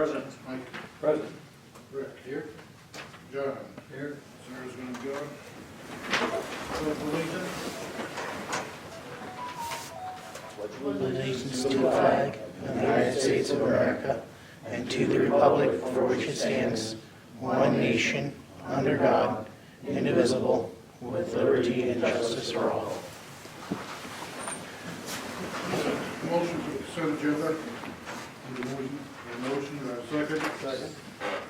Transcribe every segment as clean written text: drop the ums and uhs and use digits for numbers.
Present. Mike. Present. Rick. Here. John. Here. Sarah's going to go. Pledge allegiance. Allegiance to the flag of the United States of America and to the republic for which it stands, one nation, under God, indivisible, with liberty and justice for all. Motion to consent agenda. Motion, do I have a second? Second.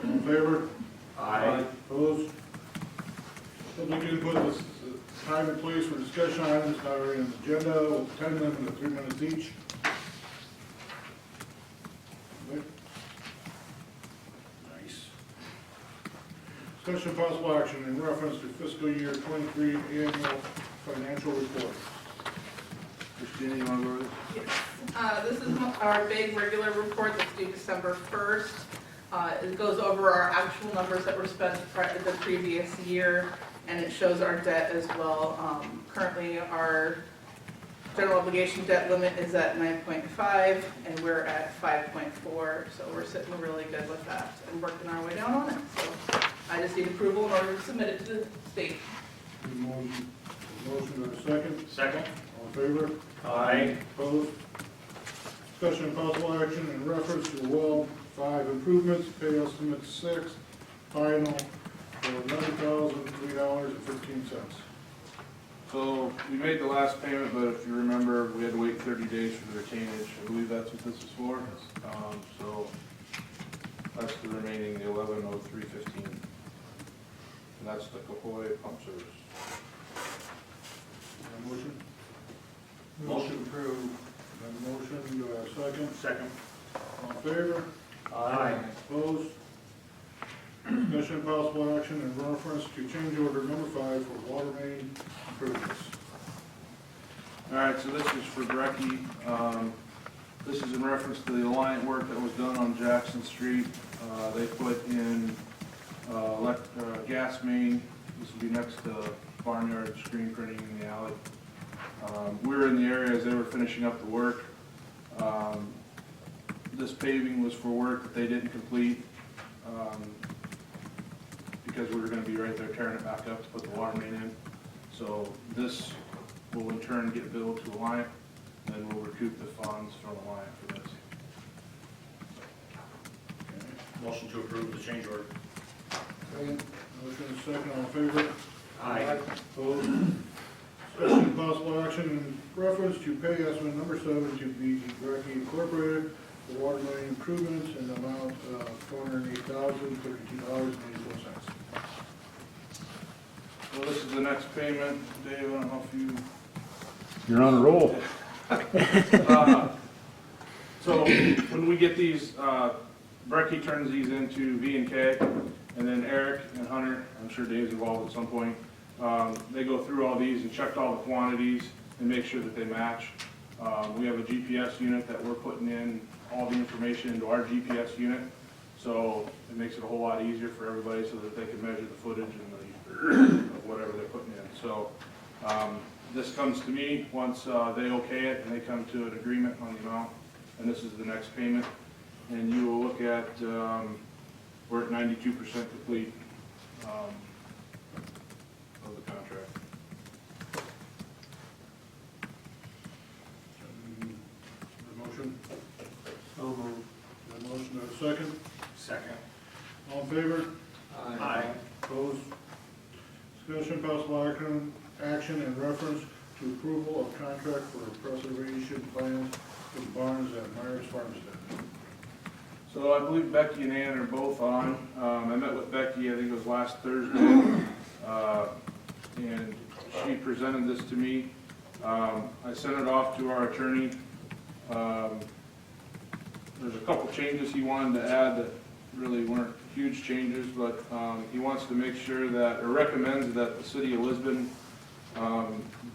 All in favor? Aye. Opposed? Public input, this is time and place for discussion items not already on the agenda, with 10 minutes to 3 minutes each. Okay. Nice. Discussion possible action in reference to fiscal year 23 Annual Financial Report. Christina, you want to go over this? This is our big regular report that's due December 1st. It goes over our actual numbers that were spent the previous year, and it shows our debt as well. Currently, our general obligation debt limit is at 9.5, and we're at 5.4, so we're sitting really good with that and working our way down on it. So I just need approval in order to submit it to the state. Motion to a second. Second. All in favor? Aye. Opposed? Discussion and possible action in reference to well 5 improvements, pay estimate 6, final for $11,003.15. So we made the last payment, but if you remember, we had to wait 30 days for the retainage. I believe that's what this is for. So that's the remaining, the 1103.15. And that's the Cahoy pump service. Motion? Motion approved. Motion, do I have a second? Second. All in favor? Aye. Opposed? Discussion and possible action in reference to change order number 5 for water main improvements. All right, so this is for Brecke. This is in reference to the Alliant work that was done on Jackson Street. They put in gas main. This will be next to barnyard screen printing in the alley. We were in the area as they were finishing up the work. This paving was for work that they didn't complete because we were going to be right there tearing it back up to put the water main in. So this will in turn get billed to Alliant, and then we'll recoup the funds from Alliant for this. Motion to approve the change order. Second. Motion is second, all in favor? Aye. Opposed? Discussion and possible action in reference to pay estimate number 7 to BG Brecke Incorporated for water main improvements in the amount of $408,032.84. So this is the next payment. Dave, I don't know if you... You're on a roll. So when we get these, Brecke turns these into V&K, and then Eric and Hunter, I'm sure Dave's involved at some point, they go through all these and check all the quantities and make sure that they match. We have a GPS unit that we're putting in all the information into our GPS unit, so it makes it a whole lot easier for everybody so that they can measure the footage and of whatever they're putting in. So this comes to me once they okay it and they come to an agreement on the amount, and this is the next payment. And you will look at, we're at 92% complete of the contract. The motion? So moved. The motion, do I have a second? Second. All in favor? Aye. Opposed? Discussion possible action in reference to approval of contract for preservation plans for the barns at Myers Farmstead. So I believe Becky and Ann are both on. I met with Becky, I think it was last Thursday, and she presented this to me. I sent it off to our attorney. There's a couple changes he wanted to add that really weren't huge changes, but he wants to make sure that, or recommends that the city of Lisbon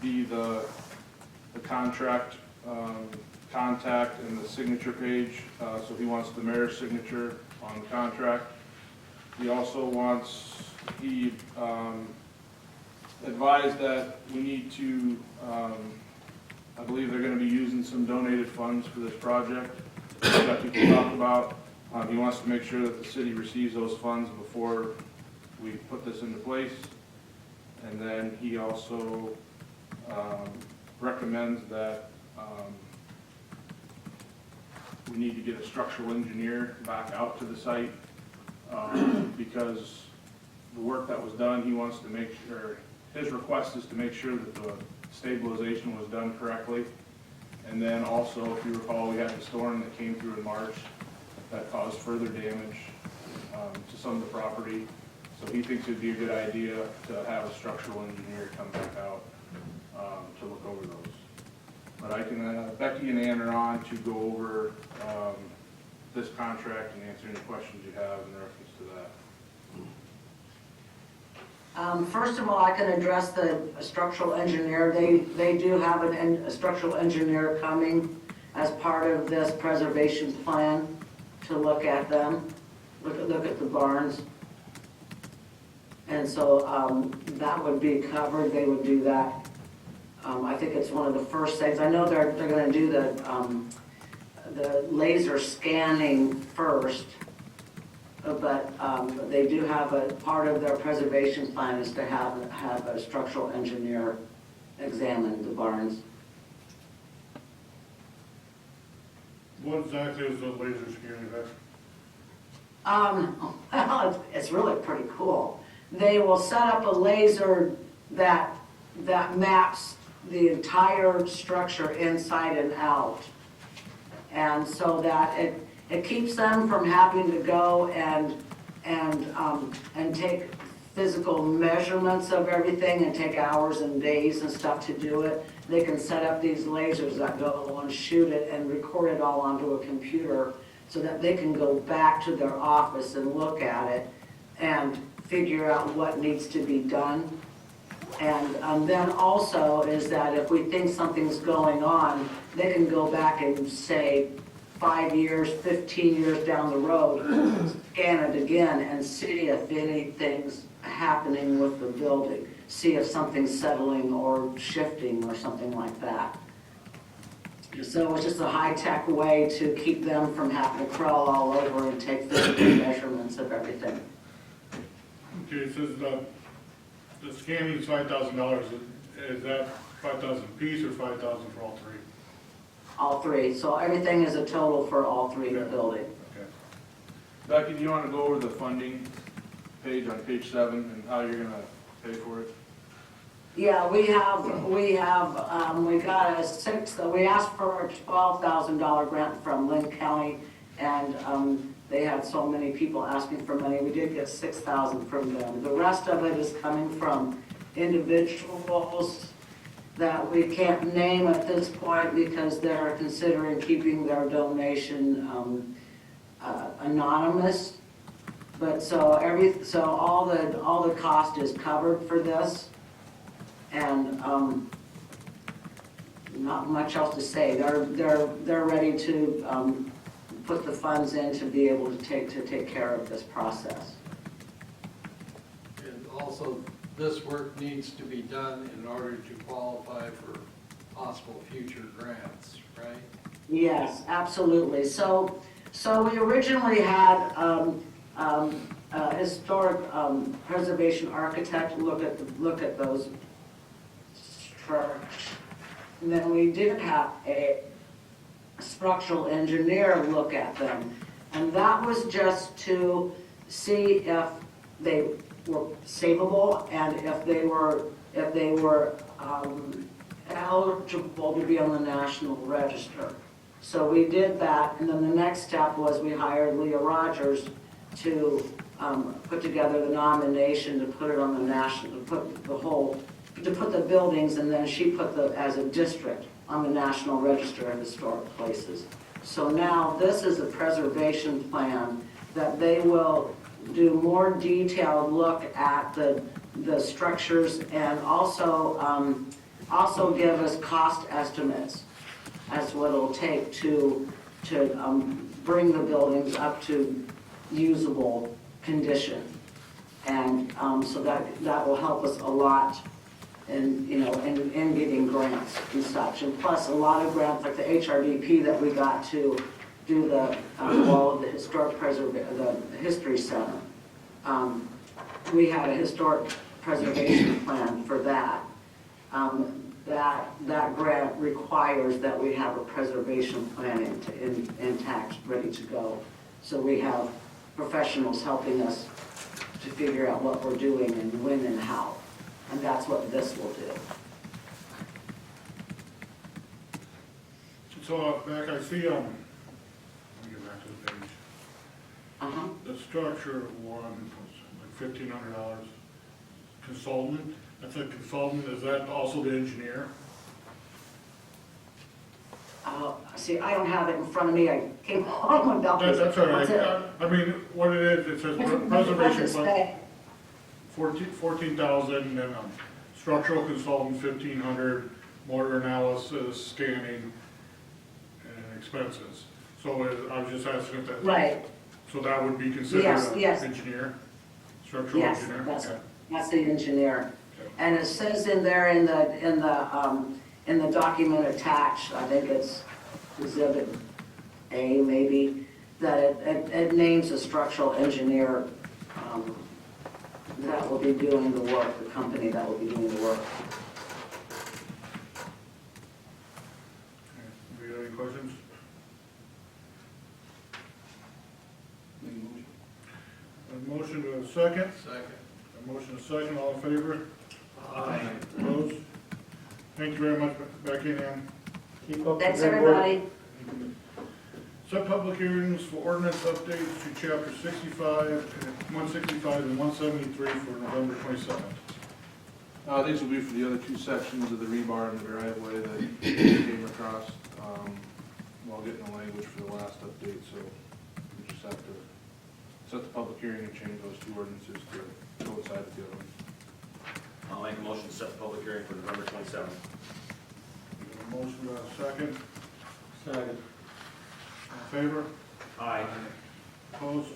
be the contract contact and the signature page, so he wants the mayor's signature on the contract. He also wants, he advised that we need to, I believe they're going to be using some donated funds for this project that people talk about. He wants to make sure that the city receives those funds before we put this into place. And then he also recommends that we need to get a structural engineer back out to the site because the work that was done, he wants to make sure, his request is to make sure that the stabilization was done correctly. And then also, if you recall, we had the storm that came through in March that caused further damage to some of the property. So he thinks it'd be a good idea to have a structural engineer come back out to look over those. But I can, Becky and Ann are on to go over this contract and answer any questions you have in reference to that. First of all, I can address the structural engineer. They do have a structural engineer coming as part of this preservation plan to look at them, look at the barns. And so that would be covered, they would do that. I think it's one of the first things. I know they're gonna do the laser scanning first, but they do have a part of their preservation plan is to have a structural engineer examine the barns. What exactly is the laser scanning? Well, it's really pretty cool. They will set up a laser that maps the entire structure inside and out. And so that it keeps them from having to go and take physical measurements of everything and take hours and days and stuff to do it. They can set up these lasers that go and shoot it and record it all onto a computer so that they can go back to their office and look at it and figure out what needs to be done. And then also is that if we think something's going on, they can go back and say 5 years, 15 years down the road, scan it again and see if anything's happening with the building. See if something's settling or shifting or something like that. So it's just a high-tech way to keep them from having to crawl all over and take physical measurements of everything. Okay, it says the scanning is $5,000. Is that 5,000 apiece or 5,000 for all three? All three, so everything is a total for all three in the building. Okay. Becky, do you want to go over the funding page on page 7 and how you're gonna pay for it? Yeah, we got we asked for a $12,000 grant from Lynn County, and they had so many people asking for money. We did get $6,000 from them. The rest of it is coming from individuals that we can't name at this point because they're considering keeping their donation anonymous. But so all the cost is covered for this, and not much else to say. They're ready to put the funds in to be able to take care of this process. And also, this work needs to be done in order to qualify for possible future grants, right? Yes, absolutely. So we originally had a historic preservation architect look at those structures. And then we did have a structural engineer look at them. And that was just to see if they were savable and if they were eligible to be on the National Register. So we did that, and then the next step was we hired Leah Rogers to put together the nomination to put it on the national, to put the buildings, and then she put as a district on the National Register of Historic Places. So now this is a preservation plan that they will do more detailed look at the structures and also give us cost estimates as to what it'll take to bring the buildings up to usable condition. And so that will help us a lot in getting grants and such. And plus a lot of grants like the HRDP that we got to do the wall of the the History Center. We had a historic preservation plan for that. That grant requires that we have a preservation plan intact, ready to go. So we have professionals helping us to figure out what we're doing and when and how. And that's what this will do. So back, I see, let me get back to the page. Uh-huh. The structure one was like $1,500. Consultant, that's a consultant, is that also the engineer? See, I don't have it in front of me. I came home without this. That's all right. What's it? I mean, what it is, it says preservation plan, 14,000, and then structural consultant, 1,500, mortar analysis, scanning, and expenses. So I was just asking if that. Right, So that would be considered Yes, an yes. engineer? Structural yes, engineer? that's, Okay. that's the engineer. Okay. And it says in there in the document attached, I think it's Exhibit A maybe, that it names a structural engineer that will be doing the work, the company that will be doing the work. Okay. Do you have any questions? A motion to a second? Second. A motion to a second, all in favor? Aye. Opposed? Thank you very much, Becky and Ann. Keep up the Thanks, good work. everybody. Set public hearings for ordinance updates to chapter 165 and 173 for November 27th. These will be for the other two sections of the rebar and the driveway that came across, while getting the language for the last update, so we just have to set the public hearing and change those two ordinances to coincide with the other ones. I'll make a motion to set the public hearing for November 27th. A motion to a second. Second. All in favor? Aye. Opposed?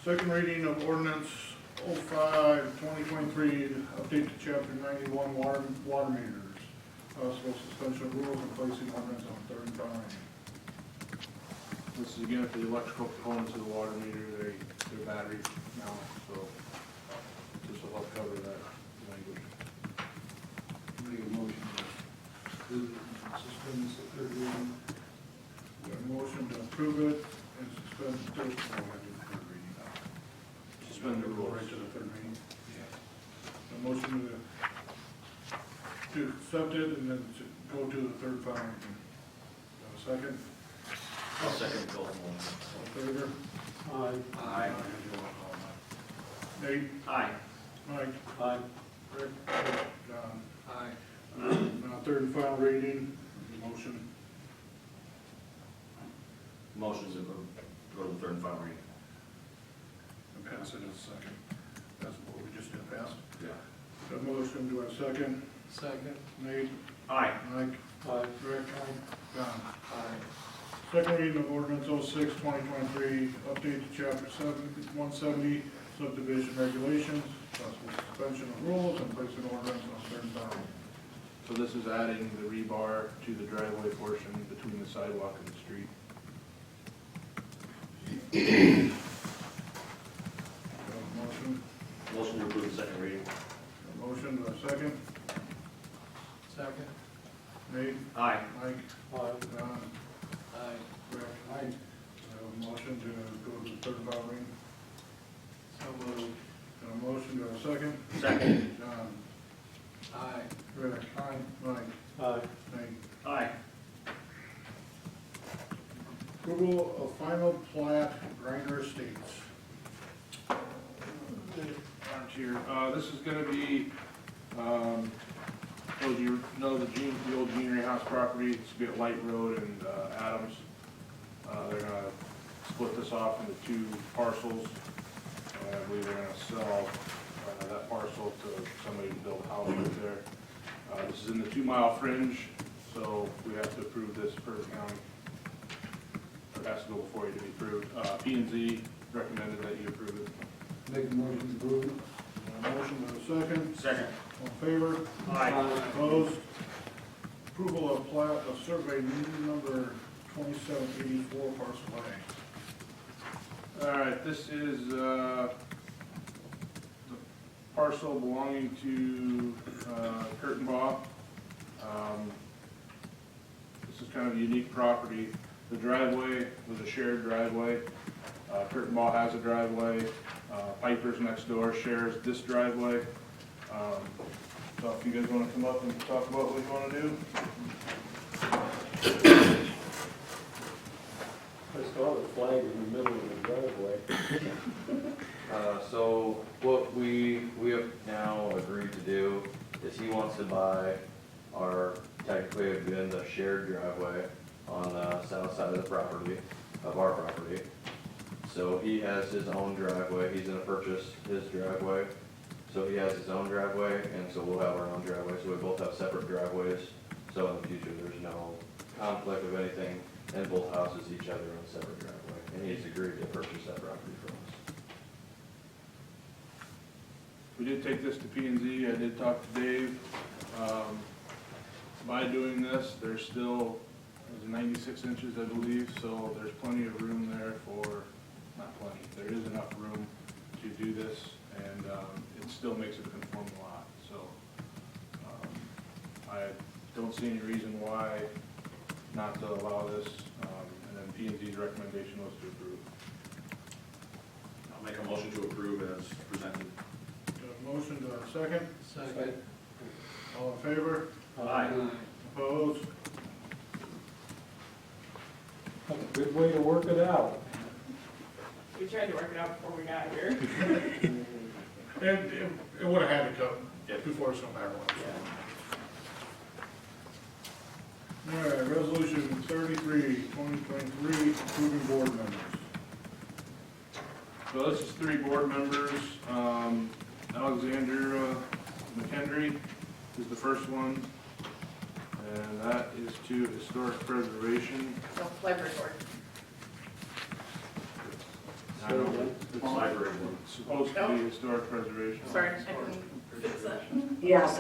Second reading of ordinance 05-2023, update to chapter 91, water meters. Possible suspension of rules and placing ordinance on third and final reading. This is again for the electrical components of the water meter, they're battery now, so this will help cover that language. Make a motion to suspend this third reading. We have a motion to approve it and suspend the third, oh, we have to do the third reading now. Suspend the rules. Right to the third reading. A motion to accept it and then to go to the third final reading. Have a second? I'll second the All in favor? Aye. Nate? Aye. Mike? Aye. Rick? John? Aye. Now, third and final reading, motion. Motion to go to the third and final reading. And pass it as a second. That's what we just did, pass. Yeah. A motion, do I have a second? Second. Nate? Aye. Mike? Aye. Rick? John? Aye. Second reading of ordinance 06-2023, update to chapter 170, subdivision regulations, possible suspension of rules and placing ordinance on third and final. So this is adding the rebar to the driveway portion between the sidewalk and the street. Motion, Motion to approve the second reading. a motion, do I have a second? Second. Nate? Aye. Mike? Aye. John? Aye. Rick? I have a motion to go to the third and final reading. So moved. And a motion, do I have a second? Second. John? Aye. Rick? Mike? Aye. Nate? Aye. Approval of final plat, Griner Estates. Aren't here. This is gonna be, those you know, the old Jeanery House property, it's gonna be at Light Road and Adams. They're gonna split this off into two parcels. And I believe they're gonna sell that parcel to somebody to build a house right there. This is in the 2 mile fringe, so we have to approve this per county. It has to go before you to be approved. P&Z recommended that you approve it. Make a motion to approve. A motion, do I have a second? Second. All in favor? Aye. Opposed? Approval of plat of survey number 2784 parcel A. All right, this is the parcel belonging to Kurtenbach. This is kind of a unique property. The driveway was a shared driveway. Kurtenbach has a driveway. Piper's next door shares this driveway. So if you guys want to come up and talk about what you want to do. I saw the flag in the middle of the driveway. So what we have now agreed to do is he wants to buy our, technically it would be in the shared driveway on the south side of the property, of our property. So he has his own driveway, he's gonna purchase his driveway. So he has his own driveway, and so we'll have our own driveway, so we both have separate driveways. So in the future, there's no conflict of anything, and both houses each other on a separate driveway. And he's agreed to purchase that property from us. We did take this to P&Z. I did talk to Dave. By doing this, there's still, it was 96 inches, I believe, so there's plenty of room there for, not plenty, there is enough room to do this, and it still makes it a conforming lot. So I don't see any reason why not to allow this, and then P&Z's recommendation was to approve. I'll make a motion to approve as presented. Got a motion, do I have a second? Second. All in favor? Aye. Opposed? That's a good way to work it out. We tried to work it out before we got here. It would have had to come before it's come back around. All right, resolution 33, 2023, approving board members. So this is 3 board members. Alexander McHenry is the first one, and that is to historic preservation. No, library board. I don't know, it's Library board. supposed to be historic preservation. Sorry, I can fix that. Yes,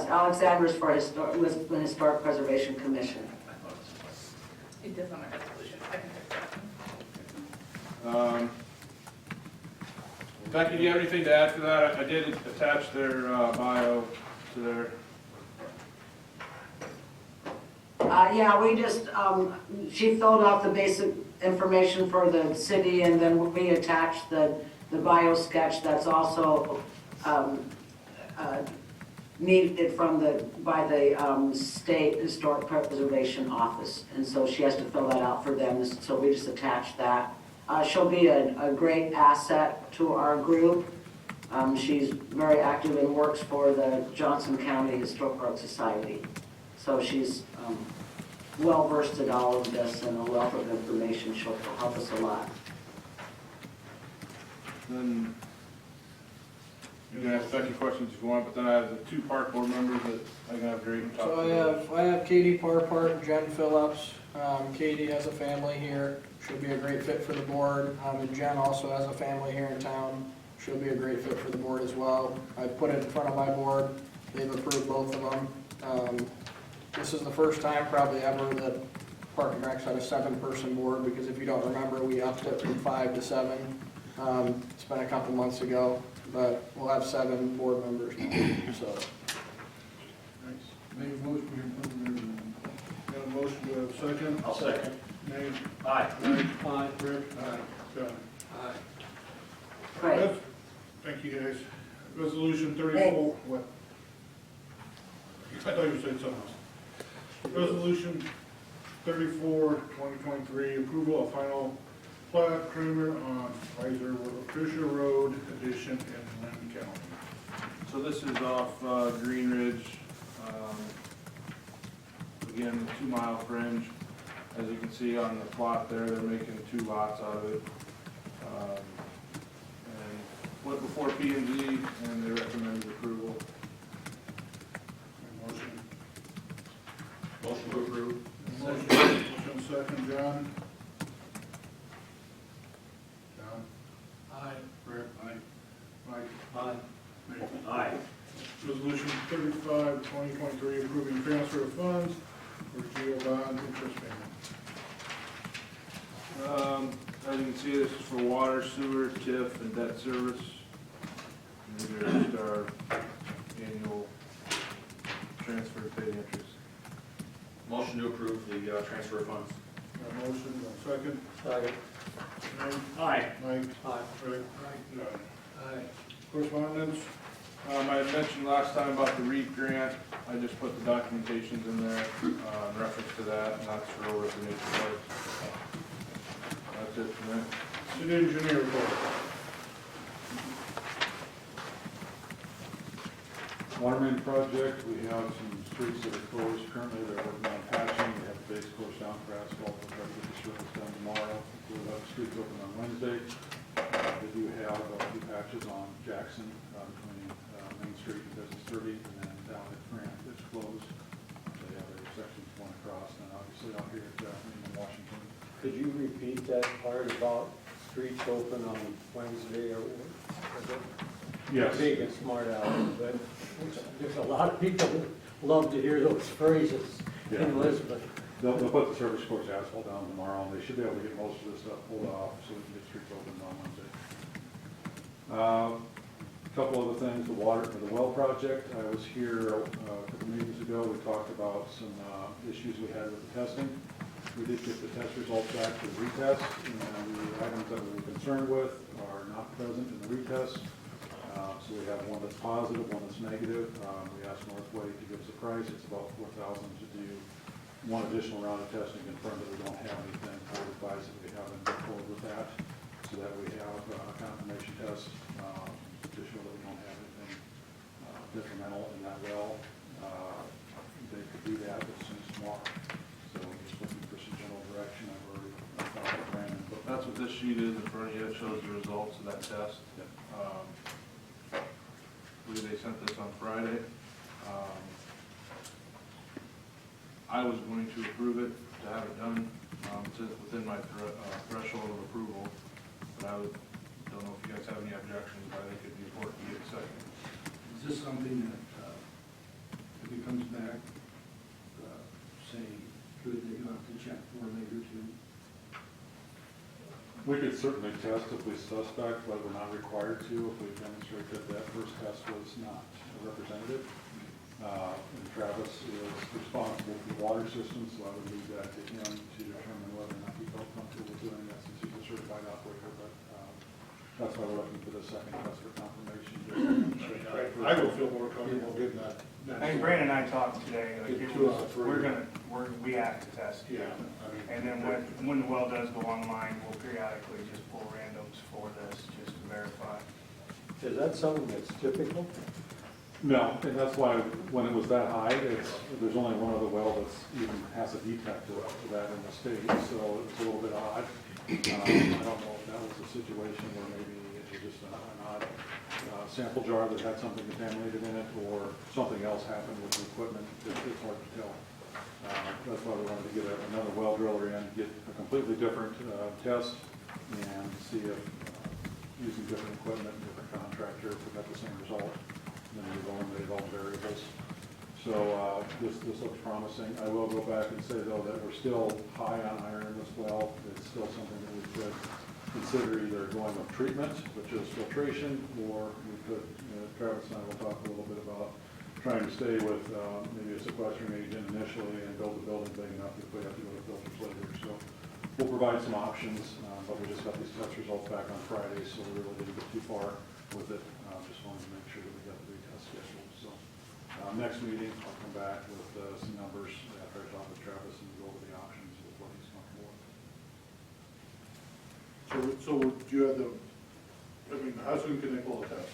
Alexander's for Lisbon Historic Preservation Commission. It does on my resolution. I can fix that. Becky, do you have anything to add to that? I did attach their bio to their, Yeah, we just, she filled out the basic information for the city, and then we attached the bio sketch that's also needed by the State Historic Preservation Office. And so she has to fill that out for them, so we just attached that. She'll be a great asset to our group. She's very active and works for the Johnson County Historic Art Society. So she's well versed in all of this and a wealth of information. She'll help us a lot. then you can ask Becky questions if you want, but then I have the 2 park board members that I can have Drayton talk to. So I have Katie Parpart and Jen Phillips. Katie has a family here. She'll be a great fit for the board. And Jen also has a family here in town. She'll be a great fit for the board as well. I put it in front of my board. They've approved both of them. This is the first time probably ever that Park and Rec's had a 7-person board, because if you don't remember, we upped it from 5 to 7. It's been a couple months ago, but we'll have 7 board members now, so. Make a motion to approve. Got a motion, do I have a second? I'll second. Nate? Aye. Aye. Rick? Aye. John? Aye. Great. Thank you, guys. Resolution 34, what? I thought you said something else. Resolution 34, 2023, approval of final plat Kramer on Patricia Road addition in Lynn County. So this is off Green Ridge. Again, 2-mile fringe. As you can see on the plot there, they're making 2 lots out of it. And went before P&Z, and they recommended approval. Motion. Motion to approve. Motion second, John? John? Aye. Rick? Aye. Mike? Aye. Nate? Aye. Resolution 35, 2023, approving transfer of funds for jail bond interest payment. As you can see, this is for water, sewer, TIF, and debt service. And these are just our annual transfer to pay the interest. Motion to approve the transfer of funds. Got a motion, got a second. Second. Mike? Aye. Mike? Rick? John? Aye. Correspondence? I had mentioned last time about the REAP grant. I just put the documentations in there in reference to that, and that's for over at the nature park. That's it for me. City engineer report. Water main project, we have some streets that are closed currently, they're working on patching, we have the base course down for asphalt, we'll try to get the service done tomorrow. We'll have the streets open on Wednesday. They do have a few patches on Jackson, between Main Street and Business 30, and then down at Grant, it's closed. They have their sections going across, and obviously out here at Main and Washington. Could you repeat that part about streets open on Wednesday or what? Yes. Big and smart aleck, but there's a lot of people that love to hear those phrases Yeah. in Lisbon. They'll put the service course asphalt down tomorrow, and they should be able to get most of this stuff pulled off, so we can get streets open on Wednesday. Couple other things, the well project, I was here a couple meetings ago, we talked about some issues we had with the testing. We did get the test results back for the retest, and the items that we were concerned with are not present in the retest. So we have one that's positive, one that's negative. We asked Northway to give us a price, it's about $4,000 to do one additional round of testing, confirm that we don't have anything. I would advise that we haven't moved forward with that, so that we have a confirmation test to show that we don't have anything detrimental in that well. They could do that as soon as tomorrow. So we're just looking for some general direction. I've already talked to Brandon. But That's what this sheet is in front of you. It shows the results of that test. I believe they sent this on Friday. I was going to approve it, to have it done, it's within my threshold of approval, but I don't know if you guys have any objections, but I think it'd be important to get a second. Is this something that, if it comes back, saying good, that you have to check for later too? we could certainly test if we suspect, but we're not required to if we demonstrate that that first test was not representative. And Travis is responsible for the water system, so I would leave that to him to determine whether or not he felt comfortable doing that since he's a certified operator. But that's why we're looking for the second test for confirmation. I will feel more comfortable getting that. I think Brandon and I talked today, like Get it two was, out of three. we have to test. Yeah, I mean. And then when the well does go online, we'll periodically just pull randoms for this, just to verify. Is that something that's typical? No, and that's why when it was that high, there's only one other well that's even has a defect to that in the state, so it's a little bit odd. I don't know if that was a situation where maybe it was just an odd sample jar that had something contaminated in it, or something else happened with the equipment. It's hard to tell. That's why we wanted to get another well driller in, get a completely different test, and see if using different equipment, different contractor, if we got the same result. Then we've eliminated all variables. So this looks promising. I will go back and say, though, that we're still high on iron in this well. It's still something that we could consider either going with treatment, which is filtration, or we could, Travis and I will talk a little bit about trying to stay with maybe a sequestering agent initially and build the building big enough if we have to go to filters later. So we'll provide some options, but we just got these test results back on Friday, so we really didn't get too far with it. Just wanted to make sure that we got the retest scheduled. So next meeting, I'll come back with some numbers after I talk with Travis and go over the options with what he's comfortable with. So do you have the, I mean, how soon can they pull the test?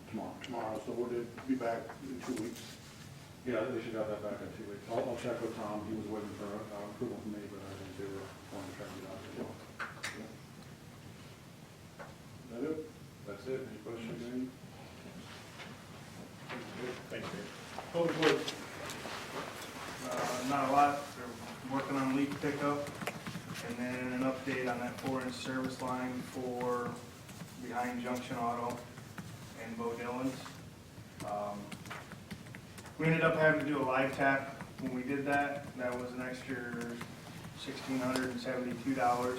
Tomorrow. Tomorrow, so would it be back in 2 weeks? Yeah, they should have that back in 2 weeks. I'll check with Tom. He was waiting for approval from me, but I think they were going to try to get out there. Is that it? That's it. Any questions? Thank you. Public Works. Not a lot, they're working on leak pickup, and then an update on that 4-inch service line for behind Junction Auto and Bo Dillon's. We ended up having to do a live tap when we did that, that was an extra $1,672.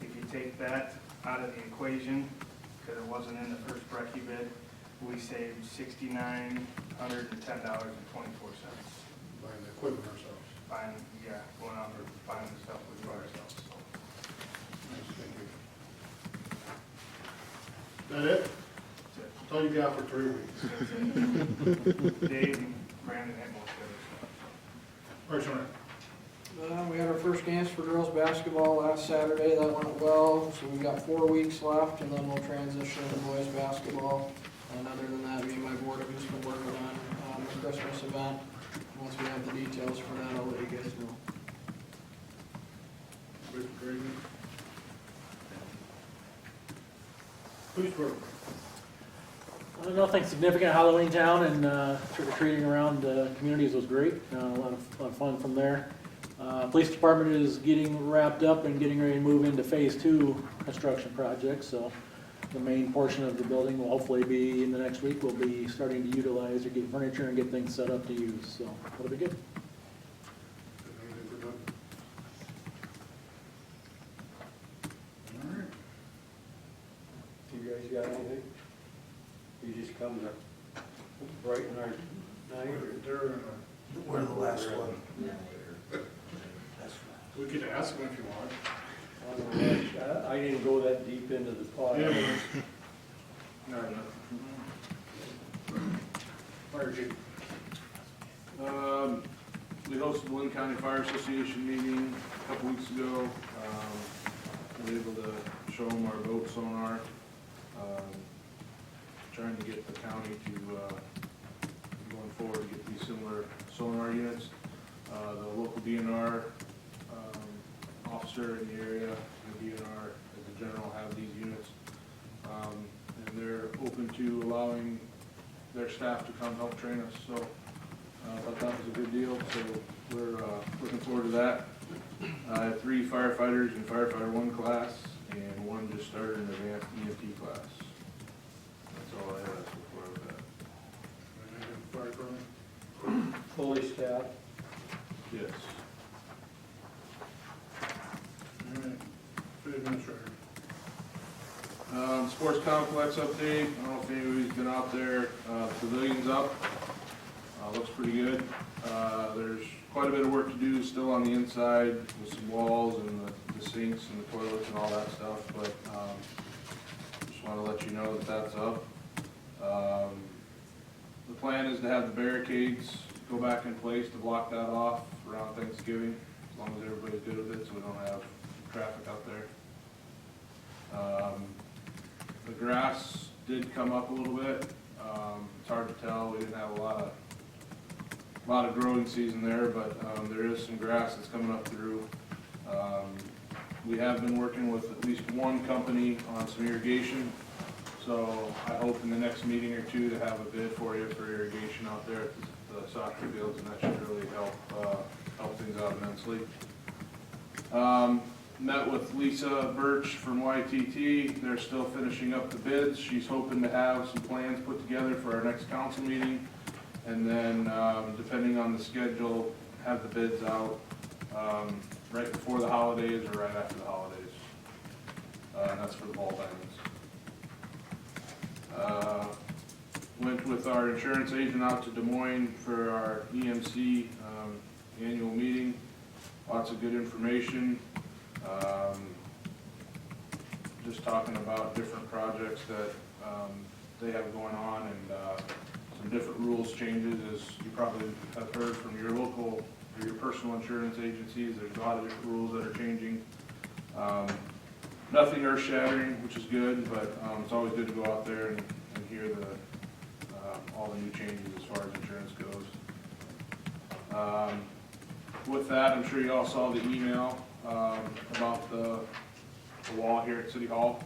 If you take that out of the equation, because it wasn't in the first Brecke bid, we saved $6,910.24. Buying the equipment ourselves. Buying, yeah, going out there buying the stuff we do ourselves, so. Nice, thank you. That it? That's all you got for 3 weeks. That's it. Dave and Brandon had most of it. Parks and Rec. We had our first dance for girls basketball last Saturday, that went well, so we've got 4 weeks left, and then we'll transition to boys basketball. And other than that, me and my board have just been working on the Christmas event. Once we have the details for that, I'll let you guys know. Mr. Grayson. Police department. Nothing significant. Halloween town and trick-or-treating around the communities was great. A lot of fun from there. Police department is getting wrapped up and getting ready to move into phase 2 construction project. So the main portion of the building will hopefully be in the next week. We'll be starting to utilize or get furniture and get things set up to use. So that'll be good. Anything for Doug? All right. You guys got anything? You just come to brighten our night? We're the last one. We could ask them if you want. I didn't go that deep into the pot. Yeah, no, no. Fire chief. We hosted the Lynn County Fire Association meeting a couple weeks ago. We were able to show them our boat sonar. Trying to get the county to, going forward, to get these similar sonar units. The local DNR officer in the area, the DNR as a general, have these units. And they're open to allowing their staff to come help train us. So I thought that was a good deal. So we're looking forward to that. I have 3 firefighters in firefighter 1 class, and 1 just started an advanced EMT class. That's all I have so far with that. Anything for fire department? Fully staffed. Yes. All right. City administrator. Sports complex update. I don't know if anybody's been out there. Pavilion's up. Looks pretty good. There's quite a bit of work to do still on the inside with some walls and the sinks and the toilets and all that stuff, but just want to let you know that that's up. The plan is to have the barricades go back in place to block that off around Thanksgiving, as long as everybody's good with it, so we don't have traffic out there. The grass did come up a little bit. It's hard to tell. We didn't have a lot of growing season there, but there is some grass that's coming up through. We have been working with at least 1 company on some irrigation, so I hope in the next meeting or 2 to have a bid for you for irrigation out there at the soccer fields, and that should really help things out immensely. Met with Lisa Birch from YTT. They're still finishing up the bids. She's hoping to have some plans put together for our next council meeting. And then, depending on the schedule, have the bids out right before the holidays or right after the holidays. And that's for the ball diamonds. Went with our insurance agent out to Des Moines for our EMC annual meeting. Lots of good information. Just talking about different projects that they have going on, and some different rules changes, as you probably have heard from your local or your personal insurance agencies. There's a lot of different rules that are changing. Nothing earth-shattering, which is good, but it's always good to go out there and hear all the new changes as far as insurance goes. With that, I'm sure you all saw the email about the wall here at City Hall.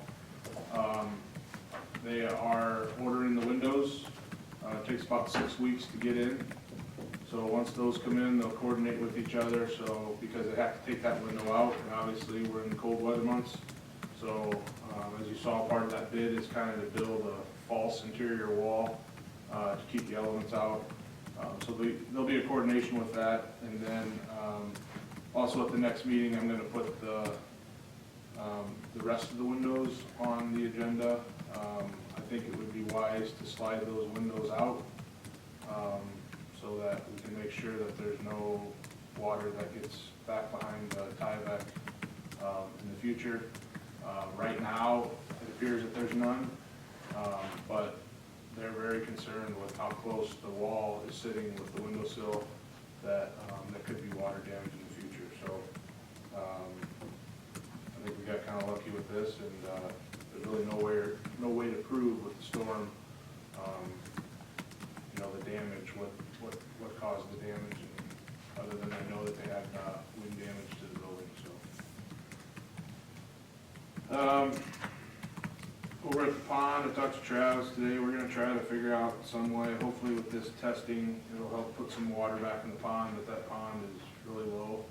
They are ordering the windows. It takes about 6 weeks to get in. So once those come in, they'll coordinate with each other. So because they have to take that window out, and obviously we're in the cold weather months. So as you saw, part of that bid is kind of to build a false interior wall to keep the elements out. So there'll be a coordination with that, and then also at the next meeting, I'm gonna put the rest of the windows on the agenda. I think it would be wise to slide those windows out, so that we can make sure that there's no water that gets back behind the Tyvek in the future. Right now, it appears that there's none, but they're very concerned with how close the wall is sitting with the windowsill, that there could be water damage in the future. So I think we got kind of lucky with this, and there's really no way to prove with the storm, the damage, what caused the damage, and other than I know that they had wind damage to the building. So over at the pond, I talked to Travis today. We're gonna try to figure out some way, hopefully with this testing, it'll help put some water back in the pond, but that pond is really low.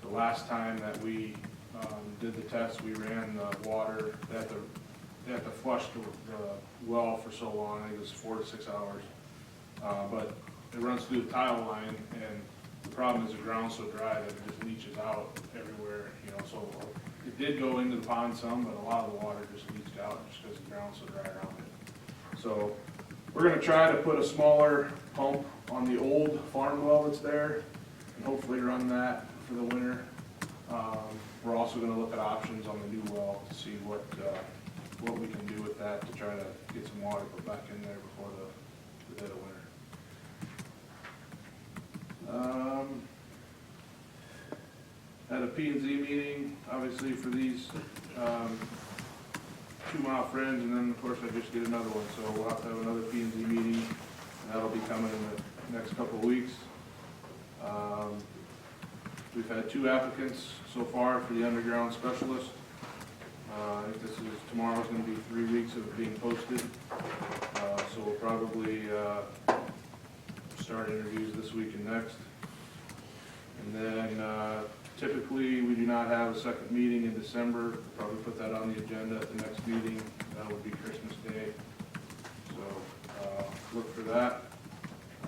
The last time that we did the test, we ran the water, they had to flush the well for so long, I think it was 4 to 6 hours. But it runs through the tile line, and the problem is the ground's so dry that it just leaches out everywhere, so it did go into the pond some, but a lot of the water just leached out just because the ground's so dry around it. So we're gonna try to put a smaller pump on the old farm well that's there, and hopefully run that for the winter. We're also gonna look at options on the new well to see what we can do with that to try to get some water put back in there before the dead of winter. At a P&Z meeting, obviously for these 2 mile friends, and then of course I just did another one, so we'll have to have another P&Z meeting, and that'll be coming in the next couple of weeks. We've had 2 applicants so far for the underground specialist. I think tomorrow's gonna be 3 weeks of it being posted, so we'll probably start interviews this week and next. And then typically we do not have a second meeting in December. We'll probably put that on the agenda at the next meeting. That would be Christmas Day. So look for that.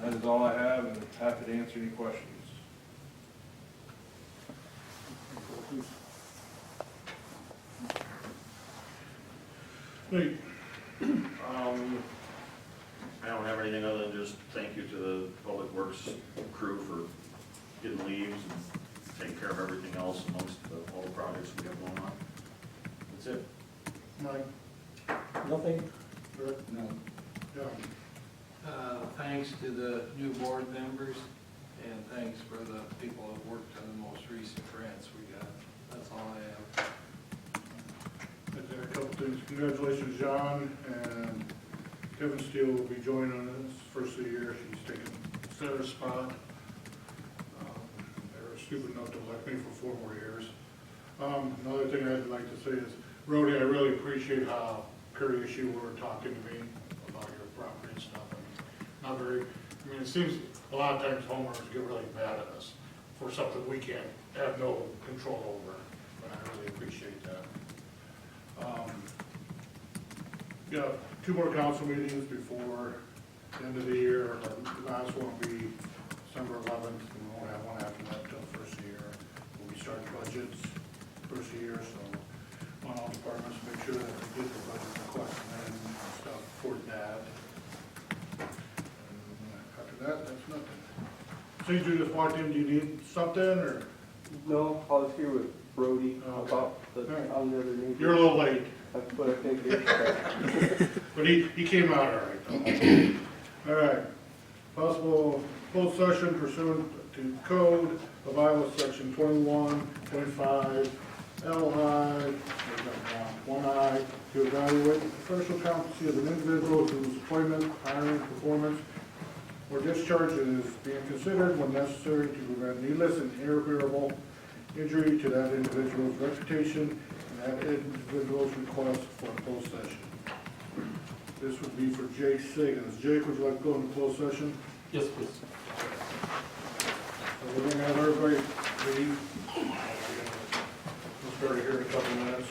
That is all I have, and happy to answer any questions. Nate? I don't have anything other than just thank you to the Public Works crew for getting leaves and taking care of everything else amongst all the projects we have going on. That's it. Mike? Nothing? Rick? No. John? Thanks to the new board members, and thanks for the people that worked on the most recent grants we got. That's all I have. A couple things. Congratulations, John, and Kevin Steele will be joining on this first of the year. She's taking Sarah's spot. They were stupid enough to elect me for 4 more years. Another thing I'd like to say is, Rhodey, I really appreciate how curious you were talking to me about your property and stuff. It seems a lot of times homeowners get really mad at us for something we can't have no control over, but I really appreciate that. Yeah, 2 more council meetings before the end of the year. The last one will be December 11th, and we won't have one after that until the first of the year. We'll be starting budgets first of the year, so on all departments, make sure that they get the budget request and stuff for that. And after that, that's nothing. St. Judith Martin, do you need something, or? No, I was here with Brody about the, Alright. on the other neighbor. You're a little late, That's what I think. but he came out all right, though. All right. Possible closed session pursuant to Code of Iowa, Section 21.5, L.I., 1I, to evaluate the professional competency of an individual whose employment, hiring, performance, or discharge is being considered when necessary to prevent needless and irreparable injury to that individual's reputation and that individual's request for a closed session. This would be for Jake Siggins. Jake, would you like to go into closed session? Yes, please. So we're gonna have everybody leave. We'll start here in a couple minutes.